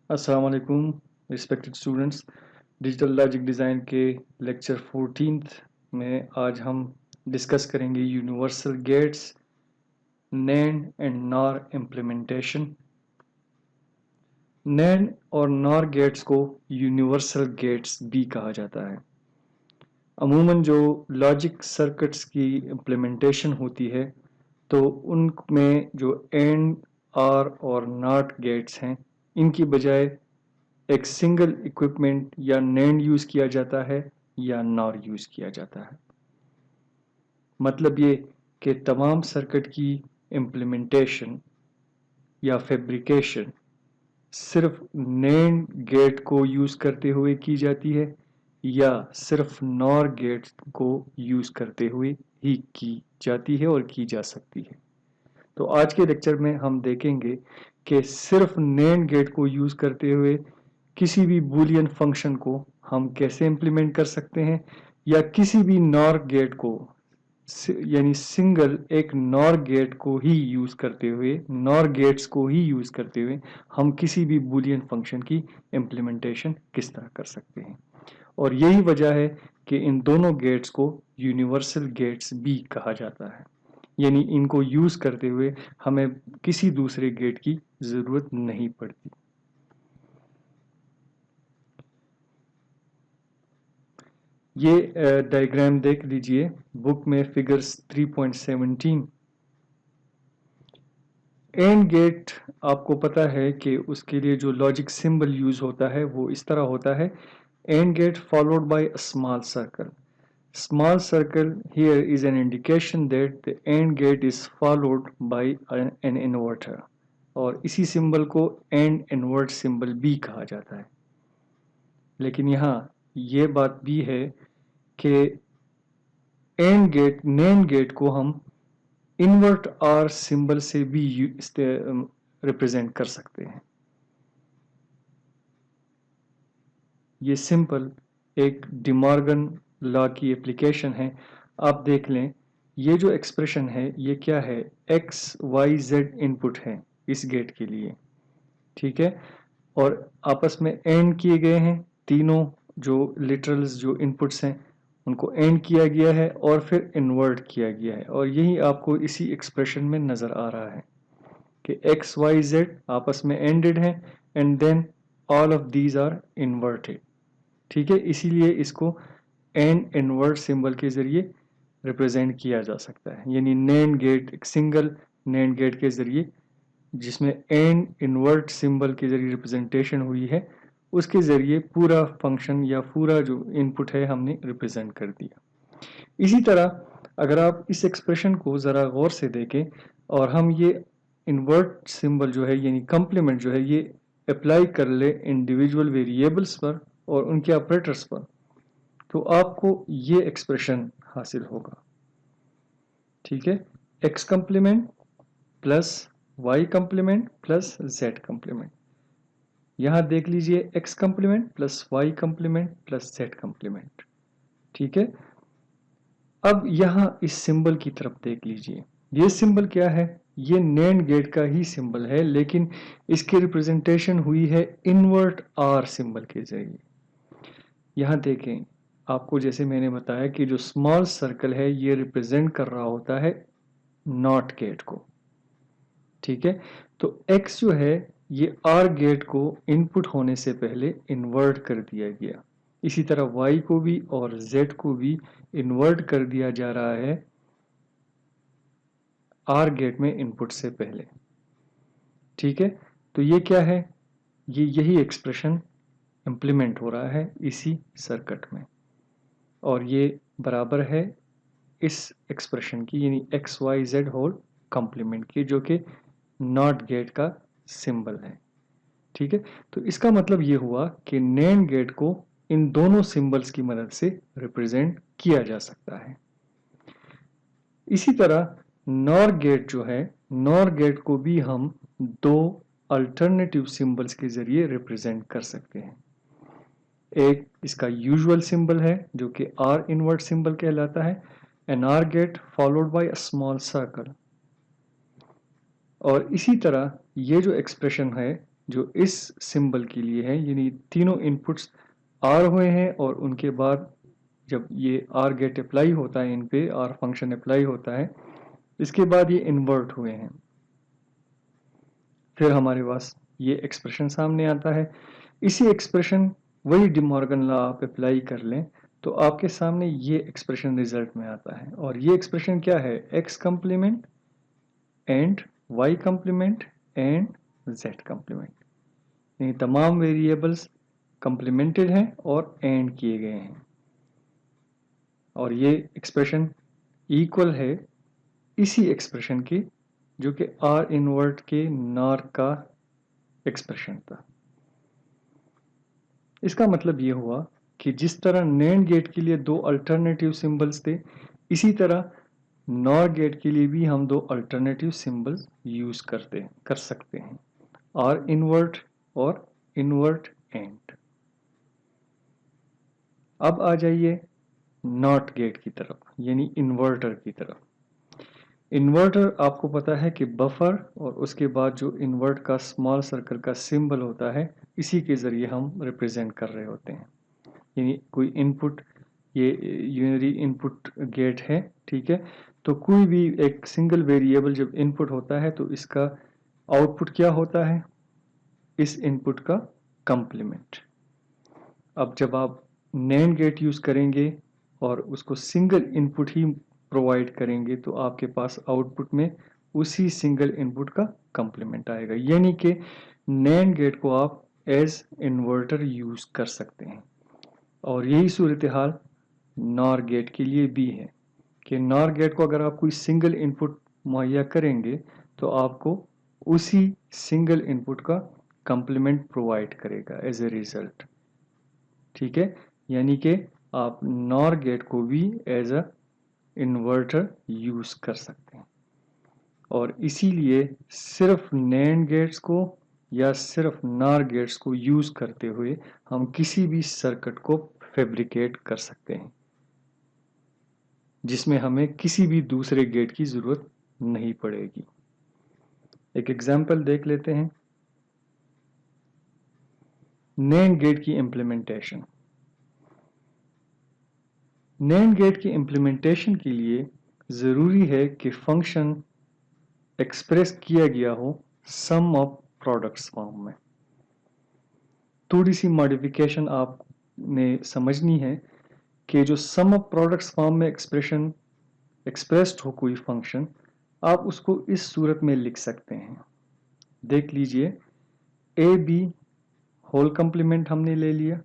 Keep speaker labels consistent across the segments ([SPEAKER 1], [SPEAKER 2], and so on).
[SPEAKER 1] अस्सलाम वालेकुम respected students. Digital logic design के लेक्चर 14th में आज हम डिस्कस करेंगे universal gates, NAND and NOR implementation. NAND और नॉर गेट्स को यूनिवर्सल गेट्स भी कहा जाता है। अमूमन जो लॉजिक सर्किट्स की इम्प्लीमेंटेशन होती है तो उनमें जो एंड, आर और नॉट गेट्स हैं, इनकी बजाय एक सिंगल इक्विपमेंट या नैंड यूज किया जाता है या नॉर यूज किया जाता है। मतलब ये कि तमाम सर्किट की इम्प्लीमेंटेशन या फैब्रिकेशन सिर्फ नैंड गेट को यूज करते हुए की जाती है या सिर्फ नॉर गेट को यूज करते हुए ही की जाती है और की जा सकती है। तो आज के लेक्चर में हम देखेंगे कि सिर्फ नैंड गेट को यूज करते हुए किसी भी बूलियन फंक्शन को हम कैसे इम्प्लीमेंट कर सकते हैं या किसी भी नॉर गेट को यानी सिंगल एक नॉर गेट को ही यूज करते हुए, नॉर गेट्स को ही यूज करते हुए हम किसी भी बूलियन फंक्शन की इम्प्लीमेंटेशन किस तरह कर सकते हैं। और यही वजह है कि इन दोनों गेट्स को यूनिवर्सल गेट्स भी कहा जाता है, यानी इनको यूज करते हुए हमें किसी दूसरे गेट की जरूरत नहीं पड़ती। ये डायग्राम देख लीजिए बुक में फिगर्स 3.17। एंड गेट आपको पता है कि उसके लिए जो लॉजिक सिंबल यूज होता है वो इस तरह होता है, AND gate followed by a small circle. Small circle here is an indication that the AND gate is followed by an inverter, और इसी सिंबल को AND इन्वर्ट सिंबल भी कहा जाता है। लेकिन यहाँ ये बात भी है कि AND गेट, NAND गेट को हम इन्वर्ट आर सिंबल से भी रिप्रेजेंट कर सकते हैं। ये सिंपल एक डिमॉर्गन लॉ की एप्लीकेशन है। आप देख लें, ये जो एक्सप्रेशन है ये क्या है, एक्स वाई जेड इनपुट है इस गेट के लिए, ठीक है, और आपस में एंड किए गए हैं। तीनों जो लिटरल्स जो इनपुट्स हैं उनको एंड किया गया है और फिर इन्वर्ट किया गया है, और यही आपको इसी एक्सप्रेशन में नजर आ रहा है कि एक्स वाई जेड आपस में एंडेड है and then all of these are inverted, ठीक है। इसीलिए इसको एंड इन्वर्ट सिंबल के जरिए रिप्रेजेंट किया जा सकता है, यानी नैंड गेट, एक सिंगल नैंड गेट के जरिए जिसमें एंड इन्वर्ट सिंबल के जरिए रिप्रेजेंटेशन हुई है, उसके जरिए पूरा फंक्शन या पूरा जो इनपुट है हमने रिप्रेजेंट कर दिया। इसी तरह अगर आप इस एक्सप्रेशन को जरा गौर से देखें और हम ये इन्वर्ट सिंबल जो है यानी कंप्लीमेंट जो है ये अप्लाई कर ले इंडिविजुअल वेरिएबल्स पर और उनके ऑपरेटर्स पर, तो आपको ये एक्सप्रेशन हासिल होगा, ठीक है। X complement plus Y complement plus Z complement. यहां देख लीजिए X complement plus Y complement plus Z complement, ठीक है। अब यहां इस सिंबल की तरफ देख लीजिए, ये सिंबल क्या है, ये नैंड गेट का ही सिंबल है, लेकिन इसकी रिप्रेजेंटेशन हुई है इन्वर्ट आर सिंबल के जरिए। यहां देखें, आपको जैसे मैंने बताया कि जो स्मॉल सर्कल है ये रिप्रेजेंट कर रहा होता है नॉट गेट को, ठीक है। तो x जो है ये आर गेट को इनपुट होने से पहले इन्वर्ट कर दिया गया, इसी तरह y को भी और z को भी इन्वर्ट कर दिया जा रहा है आर गेट में इनपुट से पहले, ठीक है। तो ये क्या है, ये यही एक्सप्रेशन इंप्लीमेंट हो रहा है इसी सर्किट में, और ये बराबर है इस एक्सप्रेशन की, यानी X Y Z whole complement की, जो कि नॉट गेट का सिंबल है, ठीक है। तो इसका मतलब ये हुआ कि नैंड गेट को इन दोनों सिंबल्स की मदद से रिप्रेजेंट किया जा सकता है। इसी तरह नॉर गेट जो है, नॉर गेट को भी हम दो अल्टरनेटिव सिंबल्स के जरिए रिप्रेजेंट कर सकते हैं। एक इसका यूजुअल सिंबल है जो कि आर इनवर्ट सिंबल कहलाता है, N R gate followed by a small circle. और इसी तरह ये जो एक्सप्रेशन है जो इस सिंबल के लिए है, यानी तीनों इनपुट्स आर हुए हैं और उनके बाद जब ये आर गेट अप्लाई होता है, इन पे आर फंक्शन अप्लाई होता है, इसके बाद ये इन्वर्ट हुए हैं, फिर हमारे पास ये एक्सप्रेशन सामने आता है। इसी एक्सप्रेशन, वही डिमॉर्गन लॉ आप अप्लाई कर लें तो आपके सामने ये एक्सप्रेशन रिजल्ट में आता है। और ये एक्सप्रेशन क्या है? X complement and Y complement and Z complement, यानी तमाम वेरिएबल्स कंप्लीमेंटेड हैं और एंड किए गए हैं। और ये एक्सप्रेशन इक्वल है इसी एक्सप्रेशन की जो कि आर इनवर्ट के नॉर का एक्सप्रेशन था। इसका मतलब ये हुआ कि जिस तरह नैंड गेट के लिए दो अल्टरनेटिव सिंबल्स थे, इसी तरह नॉर गेट के लिए भी हम दो अल्टरनेटिव सिंबल्स यूज कर सकते हैं, आर इनवर्ट और इनवर्ट एंड। अब आ जाइए नॉट गेट की तरफ, यानी इन्वर्टर की तरफ। इन्वर्टर आपको पता है कि बफर और उसके बाद जो इन्वर्ट का स्मॉल सर्कल का सिंबल होता है, इसी के जरिए हम रिप्रेजेंट कर रहे होते हैं। यानी कोई इनपुट, ये यूनरी इनपुट गेट है, ठीक है, तो कोई भी एक सिंगल वेरिएबल जब इनपुट होता है तो इसका आउटपुट क्या होता है? इस इनपुट का कंप्लीमेंट। अब जब आप नैंड गेट यूज करेंगे और उसको सिंगल इनपुट ही प्रोवाइड करेंगे तो आपके पास आउटपुट में उसी सिंगल इनपुट का कंप्लीमेंट आएगा, यानी कि नैंड गेट को आप एज इन्वर्टर यूज कर सकते हैं। और यही सूरत हाल नॉर गेट के लिए भी है कि नॉर गेट को अगर आप कोई सिंगल इनपुट मुहैया करेंगे तो आपको उसी सिंगल इनपुट का कंप्लीमेंट प्रोवाइड करेगा एज ए रिजल्ट, ठीक है। यानी कि आप नॉर गेट को भी एज अ इन्वर्टर यूज कर सकते हैं। और इसीलिए सिर्फ नैंड गेट्स को या सिर्फ नॉर गेट्स को यूज करते हुए हम किसी भी सर्किट को फैब्रिकेट कर सकते हैं जिसमें हमें किसी भी दूसरे गेट की जरूरत नहीं पड़ेगी। एक एग्जांपल देख लेते हैं, नैंड गेट की इंप्लीमेंटेशन। नैंड गेट की इंप्लीमेंटेशन के लिए जरूरी है कि फंक्शन एक्सप्रेस किया गया हो सम ऑफ प्रोडक्ट्स फॉर्म में। थोड़ी सी मॉडिफिकेशन आपने समझनी है कि जो सम ऑफ प्रोडक्ट्स फॉर्म में एक्सप्रेशन एक्सप्रेस्ड हो कोई फंक्शन, आप उसको इस सूरत में लिख सकते हैं। देख लीजिए, ए बी होल कंप्लीमेंट हमने ले लिया,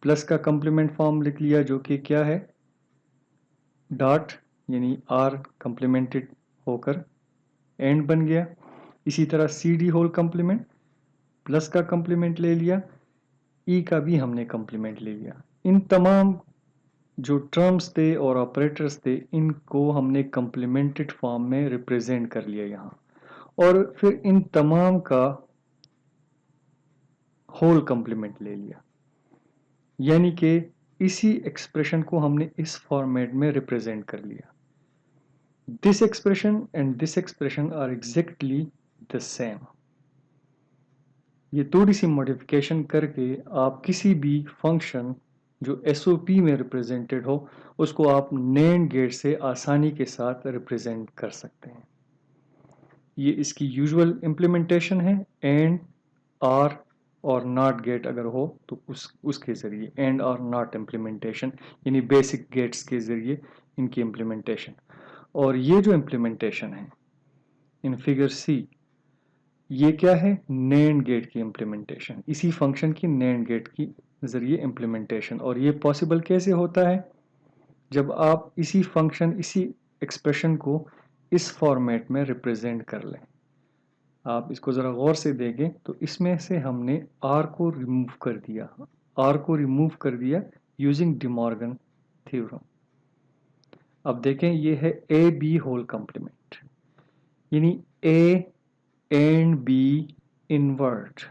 [SPEAKER 1] प्लस का कंप्लीमेंट फॉर्म लिख लिया जो कि क्या है? डॉट, यानी आर कंप्लीमेंटेड होकर एंड बन गया। इसी तरह C D whole complement, plus का कंप्लीमेंट ले लिया, ई का भी हमने कंप्लीमेंट ले लिया। इन तमाम जो टर्म्स थे और ऑपरेटर्स थे, इनको हमने कंप्लीमेंटेड फॉर्म में रिप्रेजेंट कर लिया यहाँ, और फिर इन तमाम का होल कंप्लीमेंट ले लिया, यानी कि इसी एक्सप्रेशन को हमने इस फॉर्मेट में रिप्रेजेंट कर लिया। This expression and this expression are exactly the same. ये थोड़ी सी मॉडिफिकेशन करके आप किसी भी फंक्शन जो एसओपी में रिप्रेजेंटेड हो उसको आप नैंड गेट से आसानी के साथ रिप्रेजेंट कर सकते हैं। ये इसकी यूजुअल इम्प्लीमेंटेशन है, एंड आर और नॉट गेट अगर हो तो उसके जरिए, एंड और नॉट इम्प्लीमेंटेशन, यानी बेसिक गेट्स के जरिए इनकी इम्प्लीमेंटेशन। और ये जो इम्प्लीमेंटेशन है इन फिगर सी, ये क्या है? नैंड गेट की इम्प्लीमेंटेशन, इसी फंक्शन की नैंड गेट की जरिए इम्प्लीमेंटेशन। और ये पॉसिबल कैसे होता है? जब आप इसी फंक्शन, इसी एक्सप्रेशन को इस फॉर्मेट में रिप्रेजेंट कर लें। आप इसको जरा गौर से देखें तो इसमें से हमने आर को रिमूव कर दिया, आर को रिमूव कर दिया यूजिंग डिमॉर्गन थ्योरम। अब देखें, ये है ए बी होल कंप्लीमेंट, यानी A and B invert,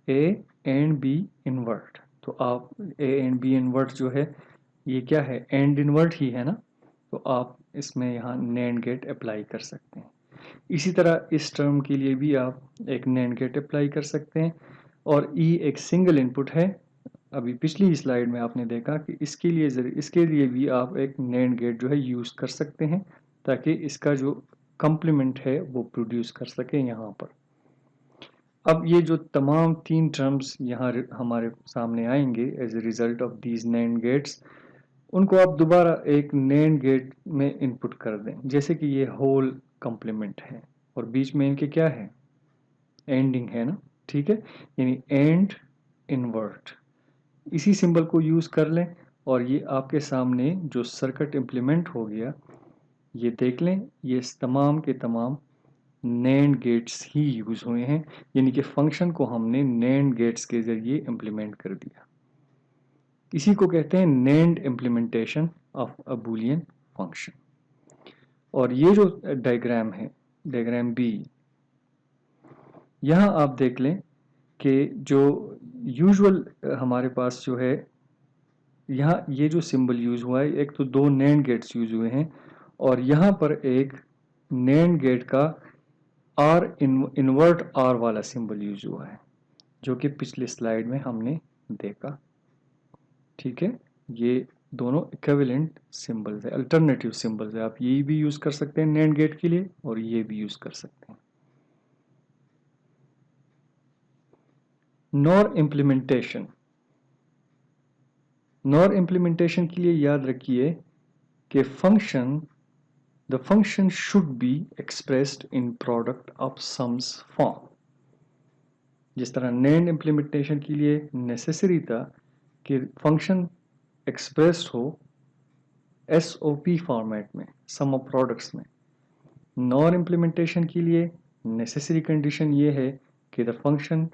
[SPEAKER 1] A and B invert. तो आप ए एंड बी इनवर्ट जो है ये क्या है? एंड इनवर्ट ही है ना, तो आप इसमें यहाँ नैंड गेट अप्लाई कर सकते हैं। इसी तरह इस टर्म के लिए भी आप एक नैंड गेट अप्लाई कर सकते हैं। और ई एक सिंगल इनपुट है। अभी पिछली स्लाइड में आपने देखा कि इसके लिए भी आप एक नैंड गेट जो है यूज़ कर सकते हैं, ताकि इसका जो कंप्लीमेंट है वो प्रोड्यूस कर सके यहाँ पर। अब ये जो तमाम 3 टर्म्स यहाँ हमारे सामने आएंगे as a result of these NAND gates, उनको आप दोबारा एक नैंड गेट में इनपुट कर दें। जैसे कि ये होल कंप्लीमेंट है और बीच में इनके क्या है, एंडिंग है ना, ठीक है, यानी एंड इनवर्ट। इसी सिंबल को यूज कर लें और ये आपके सामने जो सर्किट इंप्लीमेंट हो गया, ये देख लें, ये तमाम के तमाम नैंड गेट्स ही यूज हुए हैं, यानी कि फंक्शन को हमने नैंड गेट्स के जरिए इंप्लीमेंट कर दिया। इसी को कहते हैं NAND implementation of a Boolean function. और ये जो डायग्राम है, डायग्राम बी, यहाँ आप देख लें कि जो यूजुअल हमारे पास जो है, यहाँ ये जो सिंबल यूज हुआ है, एक तो 2 नैंड गेट्स यूज हुए हैं और यहाँ पर एक नैंड गेट का इन्वर्ट आर वाला सिंबल यूज हुआ है, जो कि पिछले स्लाइड में हमने देखा। ठीक है, ये दोनों इक्विवेलेंट सिंबल्स है, अल्टरनेटिव सिंबल्स है। आप ये भी यूज कर सकते हैं नैंड गेट के लिए और ये भी यूज कर सकते हैं। नॉर इम्प्लीमेंटेशन, नॉर इम्प्लीमेंटेशन के लिए याद रखिए कि the function should be expressed in product of sums form। जिस तरह नैंड इम्प्लीमेंटेशन के लिए नेसेसरी था कि फंक्शन एक्सप्रेस्ड हो SOP फॉर्मेट में, सम ऑफ प्रोडक्ट्स में, नॉर इम्प्लीमेंटेशन के लिए नेसेसरी कंडीशन ये है कि the function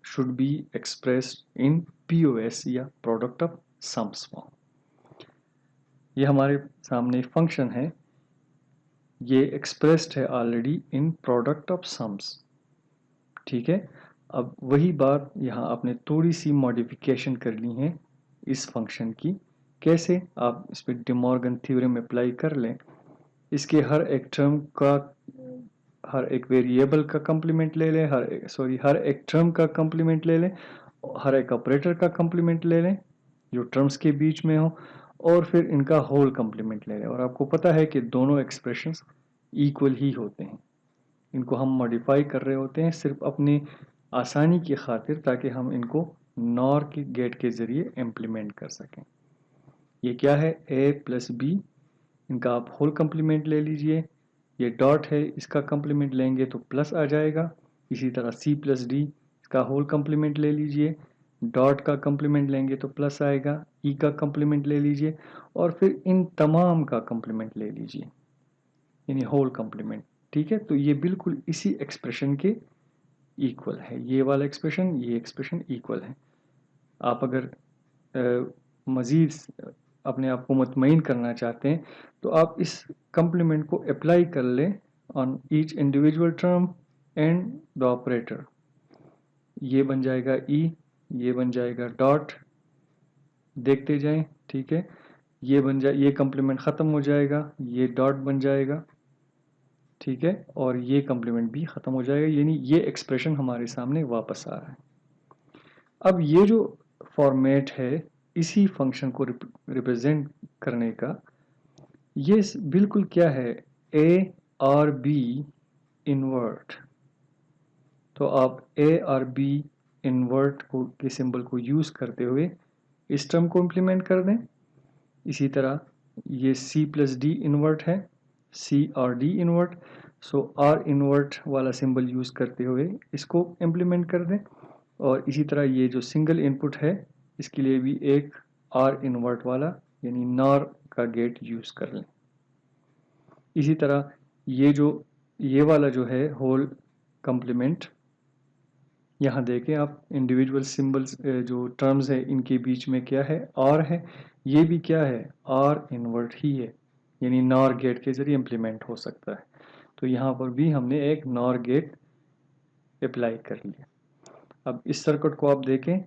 [SPEAKER 1] should be expressed in POS या प्रोडक्ट ऑफ सम्स फॉर्म। ये हमारे सामने फंक्शन है, ये एक्सप्रेस्ड है already in product of sums. ठीक है, अब वही बात यहाँ आपने थोड़ी सी मॉडिफिकेशन करनी है इस फंक्शन की। कैसे, आप इस पर डिमॉर्गन थ्योरम अप्लाई कर लें। इसके हर एक टर्म का, हर एक वेरिएबल का कंप्लीमेंट ले लें, हर एक टर्म का कंप्लीमेंट ले लें, हर एक ऑपरेटर का कंप्लीमेंट ले लें जो टर्म्स के बीच में हो, और फिर इनका होल कंप्लीमेंट ले लें। और आपको पता है कि दोनों एक्सप्रेशंस इक्वल ही होते हैं। इनको हम मॉडिफाई कर रहे होते हैं सिर्फ अपनी आसानी की खातिर, ताकि हम इनको नॉर के गेट के जरिए इम्प्लीमेंट कर सकें। ये क्या है, a प्लस बी, इनका आप होल कंप्लीमेंट ले लीजिए। ये डॉट है, इसका कंप्लीमेंट लेंगे तो प्लस आ जाएगा। इसी तरह c प्लस डी, इसका होल कंप्लीमेंट ले लीजिए, डॉट का कंप्लीमेंट लेंगे तो प्लस आएगा। e का कंप्लीमेंट ले लीजिए और फिर इन तमाम का कंप्लीमेंट ले लीजिए, यानी होल कंप्लीमेंट। ठीक है, तो ये बिल्कुल इसी एक्सप्रेशन के इक्वल है। ये वाला एक्सप्रेशन, ये एक्सप्रेशन इक्वल है। आप अगर मज़ीद अपने आप को मुतमईन करना चाहते हैं तो आप इस कंप्लीमेंट को अप्लाई कर लें on each individual term and the operator. ये बन जाएगा ई, ये बन जाएगा डॉट, देखते जाएं। ठीक है, ये कंप्लीमेंट ख़त्म हो जाएगा, ये डॉट बन जाएगा। ठीक है, और ये कंप्लीमेंट भी ख़त्म हो जाएगा, यानी ये एक्सप्रेशन हमारे सामने वापस आ रहा है। अब ये जो फॉर्मेट है इसी फंक्शन को रिप्रेजेंट करने का, ये बिल्कुल क्या है, ए और बी इन्वर्ट। तो आप ए और बी इन्वर्ट को के सिंबल को यूज करते हुए इस टर्म को इंप्लीमेंट कर दें। इसी तरह ये सी प्लस डी इन्वर्ट है, सी और D invert, so OR invert वाला सिंबल यूज करते हुए इसको इंप्लीमेंट कर दें। और इसी तरह ये जो सिंगल इनपुट है, इसके लिए भी एक आर इन्वर्ट वाला यानी नॉर का गेट यूज कर लें। इसी तरह ये वाला जो है होल कंप्लीमेंट, यहाँ देखें आप इंडिविजुअल सिंबल्स जो टर्म्स है इनके बीच में क्या है, आर है। ये भी क्या है, आर इन्वर्ट ही है, यानी नॉर गेट के जरिए इंप्लीमेंट हो सकता है। तो यहाँ पर भी हमने एक नॉर गेट अप्लाई कर लिया। अब इस सर्किट को आप देखें,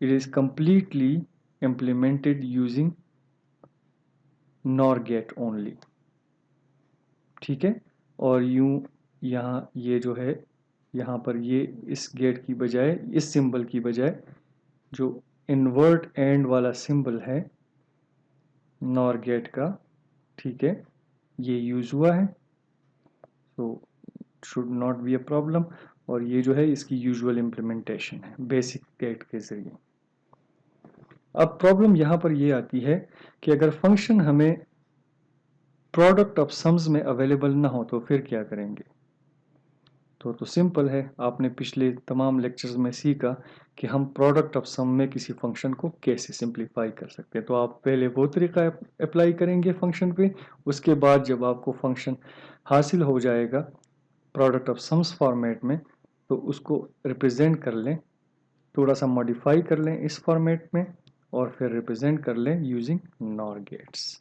[SPEAKER 1] it is completely implemented using NOR get only. ठीक है, और यूं यहाँ ये जो है यहाँ पर ये इस गेट की बजाय, इस सिंबल की बजाय जो इन्वर्ट एंड वाला सिंबल है नॉर गेट का, ठीक है, ये यूज हुआ है, तो should not be a problem. और ये जो है इसकी यूजुअल इम्प्लीमेंटेशन है बेसिक गेट के जरिए। अब प्रॉब्लम यहाँ पर ये आती है कि अगर फंक्शन हमें प्रोडक्ट ऑफ सम्स में अवेलेबल ना हो तो फिर क्या करेंगे। तो सिंपल है, आपने पिछले तमाम लेक्चर्स में सीखा कि हम प्रोडक्ट ऑफ सम में किसी फंक्शन को कैसे सिंप्लीफाई कर सकते हैं। तो आप पहले वो तरीका अप्लाई करेंगे फंक्शन पे, उसके बाद जब आपको फंक्शन हासिल हो जाएगा प्रोडक्ट ऑफ सम्स फॉर्मेट में, तो उसको रिप्रेजेंट कर लें, थोड़ा सा मॉडिफाई कर लें इस फॉर्मेट में, और फिर रिप्रेजेंट कर लें यूजिंग नॉर गेट्स।